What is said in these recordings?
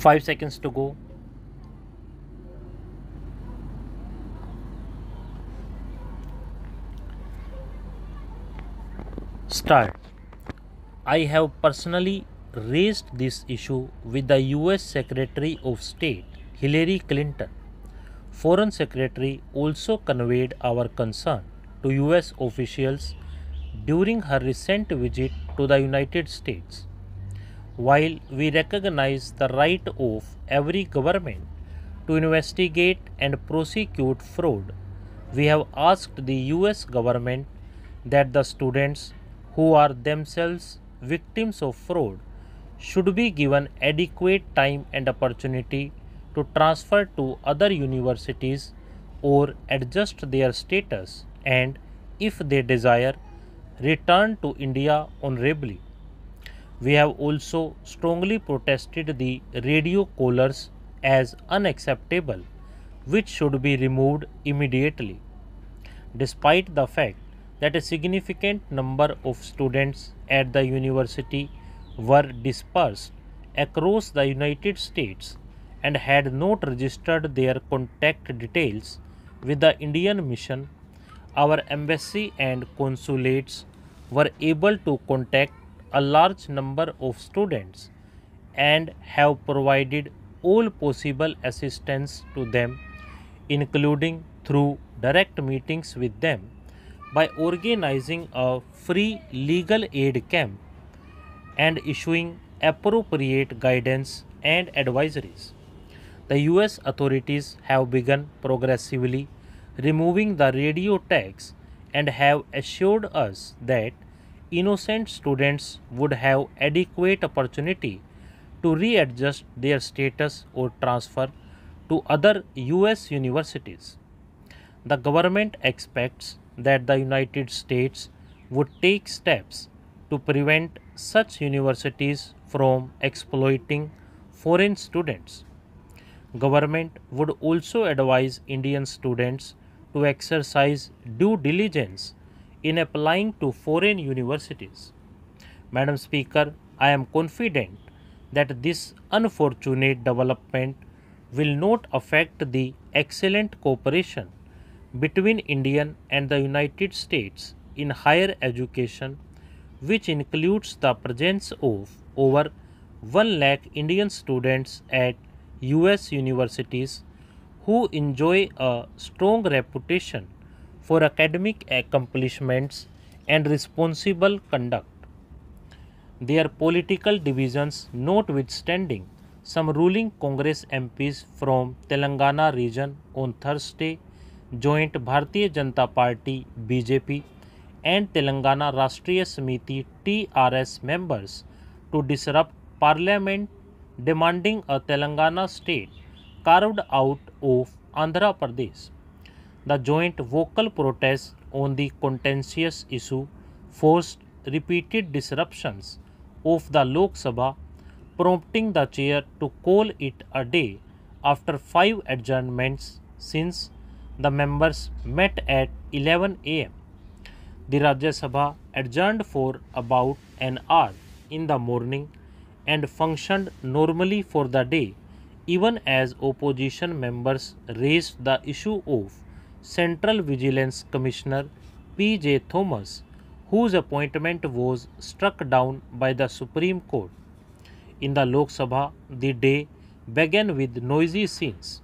5 seconds to go. Start. I have personally raised this issue with the US Secretary of State Hillary Clinton. Foreign Secretary also conveyed our concern to US officials during her recent visit to the United States. While we recognize the right of every government to investigate and prosecute fraud, we have asked the US government that the students who are themselves victims of fraud should be given adequate time and opportunity to transfer to other universities or adjust their status and, if they desire, return to India honorably. We have also strongly protested the radio collars as unacceptable, which should be removed immediately. Despite the fact that a significant number of students at the university were dispersed across the United States and had not registered their contact details with the Indian mission, our embassy and consulates were able to contact a large number of students and have provided all possible assistance to them, including through direct meetings with them, by organizing a free legal aid camp and issuing appropriate guidance and advisories. The US authorities have begun progressively removing the radio tags and have assured us that innocent students would have adequate opportunity to readjust their status or transfer to other US universities. The government expects that the United States would take steps to prevent such universities from exploiting foreign students. Government would also advise Indian students to exercise due diligence in applying to foreign universities. Madam Speaker, I am confident that this unfortunate development will not affect the excellent cooperation between Indian and the United States in higher education, which includes the presence of over 1 lakh Indian students at US universities who enjoy a strong reputation for academic accomplishments and responsible conduct. Their political divisions notwithstanding, some ruling Congress MPs from Telangana region on Thursday joined Bharatiya Janata Party BJP and Telangana Rashtriya Samiti TRS members to disrupt parliament, demanding a Telangana state carved out of Andhra Pradesh. The joint vocal protest on the contentious issue forced repeated disruptions of the Lok Sabha, prompting the chair to call it a day after 5 adjournments since the members met at 11 am. The Rajya Sabha adjourned for about an hour in the morning and functioned normally for the day, even as opposition members raised the issue of Central Vigilance Commissioner P.J. Thomas, whose appointment was struck down by the Supreme Court. In the Lok Sabha, the day began with noisy scenes.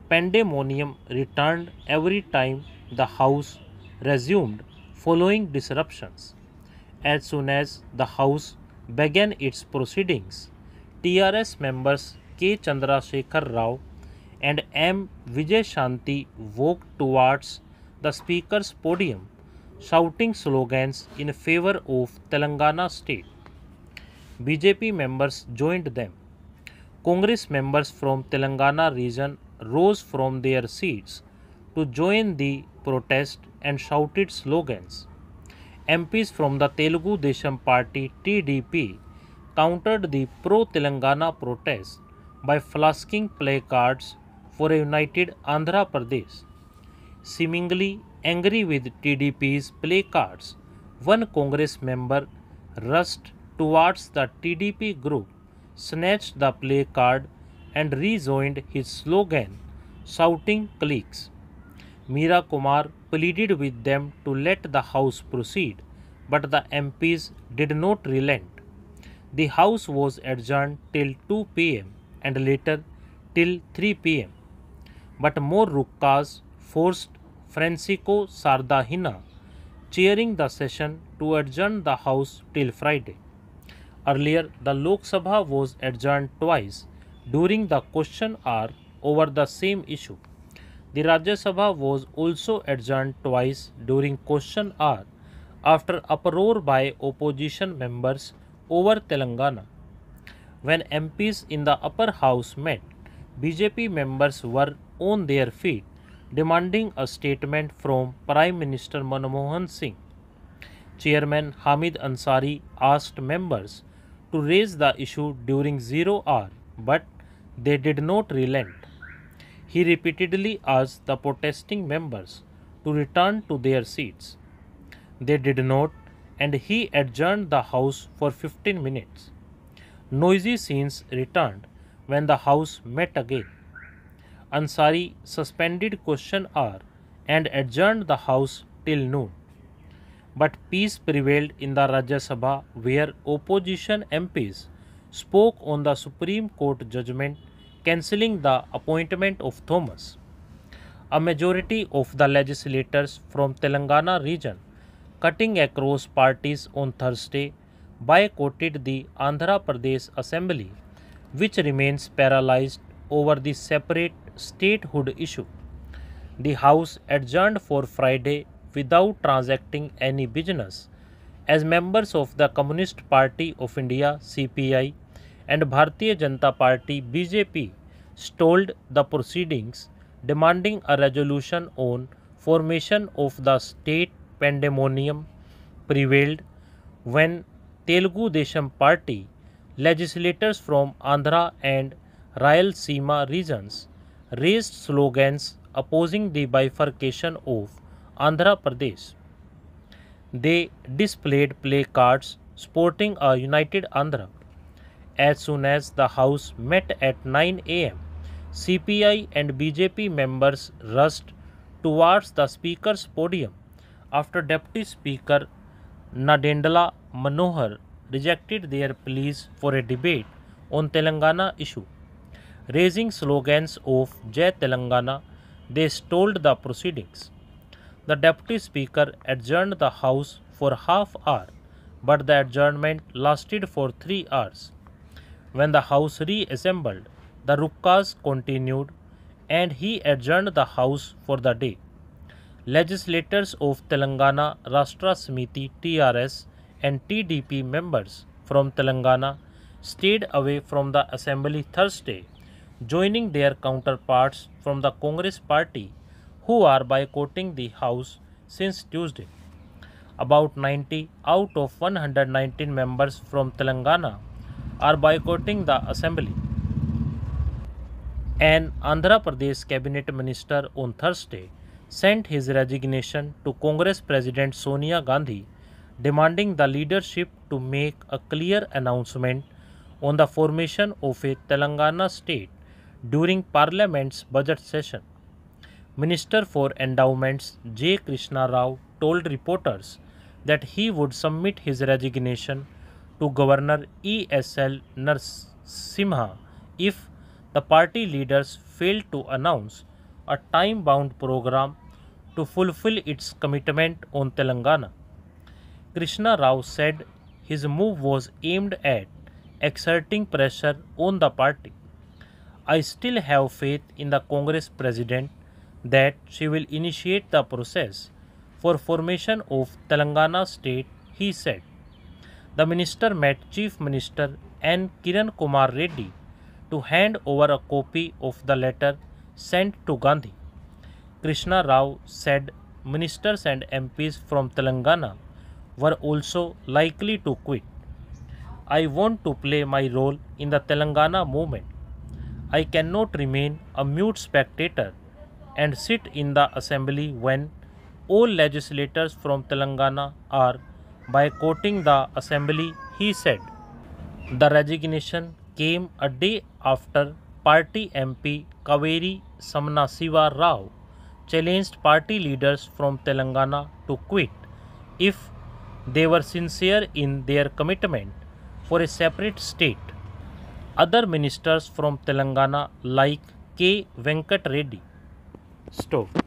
Pandemonium returned every time the House resumed following disruptions. As soon as the House began its proceedings, TRS members K. Chandrasekhar Rao and M. Vijay Shanti walked towards the Speaker's podium, shouting slogans in favor of Telangana state. BJP members joined them. Congress members from Telangana region rose from their seats to join the protest and shouted slogans. MPs from the Telugu Desam Party TDP countered the pro-Telangana protest by flasking placards for a united Andhra Pradesh. Seemingly angry with TDP's placards, one Congress member rushed towards the TDP group, snatched the placard and rejoined his slogan, shouting cliques. Meera Kumar pleaded with them to let the House proceed, but the MPs did not relent. The House was adjourned till 2 pm and later till 3 pm. But more rukkas forced Francisco Sardahina, chairing the session, to adjourn the House till Friday. Earlier, the Lok Sabha was adjourned twice during the question hour over the same issue. The Rajya Sabha was also adjourned twice during question hour after uproar by opposition members over Telangana. When MPs in the upper house met, BJP members were on their feet demanding a statement from Prime Minister Manmohan Singh. Chairman Hamid Ansari asked members to raise the issue during 0 hour, but they did not relent. He repeatedly asked the protesting members to return to their seats. They did not, and he adjourned the House for 15 minutes. Noisy scenes returned when the House met again. Ansari suspended question hour and adjourned the House till noon. But peace prevailed in the Rajya Sabha, where opposition MPs spoke on the Supreme Court judgment cancelling the appointment of Thomas. A majority of the legislators from Telangana region, cutting across parties on Thursday, boycotted the Andhra Pradesh Assembly, which remains paralyzed over the separate statehood issue. The House adjourned for Friday without transacting any business, as members of the Communist Party of India (CPI) and Bharatiya Janata Party (BJP) stalled the proceedings, demanding a resolution on formation of the state. Pandemonium prevailed when Telugu Desam Party legislators from Andhra and Rayalaseema regions raised slogans opposing the bifurcation of Andhra Pradesh. They displayed placards sporting a united Andhra. As soon as the House met at 9 am, CPI and BJP members rushed towards the Speaker's podium after Deputy Speaker Nadendra Manohar rejected their pleas for a debate on Telangana issue. Raising slogans of Jai Telangana, they stalled the proceedings. The Deputy Speaker adjourned the House for half hour, but the adjournment lasted for 3 hours. When the House reassembled, the rukkas continued and he adjourned the House for the day. Legislators of Telangana Rashtra Samiti (TRS) and TDP members from Telangana stayed away from the assembly Thursday, joining their counterparts from the Congress party who are boycotting the House since Tuesday. About 90 out of 119 members from Telangana are boycotting the assembly. An Andhra Pradesh cabinet minister on Thursday sent his resignation to Congress President Sonia Gandhi, demanding the leadership to make a clear announcement on the formation of a Telangana state during Parliament's budget session. Minister for Endowments J. Krishna Rao told reporters that he would submit his resignation to Governor E.S.L. Narasimha if the party leaders failed to announce a time-bound program to fulfill its commitment on Telangana. Krishna Rao said his move was aimed at exerting pressure on the party. I still have faith in the Congress President that she will initiate the process for formation of Telangana state, he said. The minister met Chief Minister N. Kiran Kumar Reddy to hand over a copy of the letter sent to Gandhi. Krishna Rao said ministers and MPs from Telangana were also likely to quit. I want to play my role in the Telangana movement. I cannot remain a mute spectator and sit in the assembly when all legislators from Telangana are boycotting the assembly, he said. The resignation came a day after party MP Kaveri Samnasiva Rao challenged party leaders from Telangana to quit if they were sincere in their commitment for a separate state. Other ministers from Telangana like K. Venkat Reddy. Stop.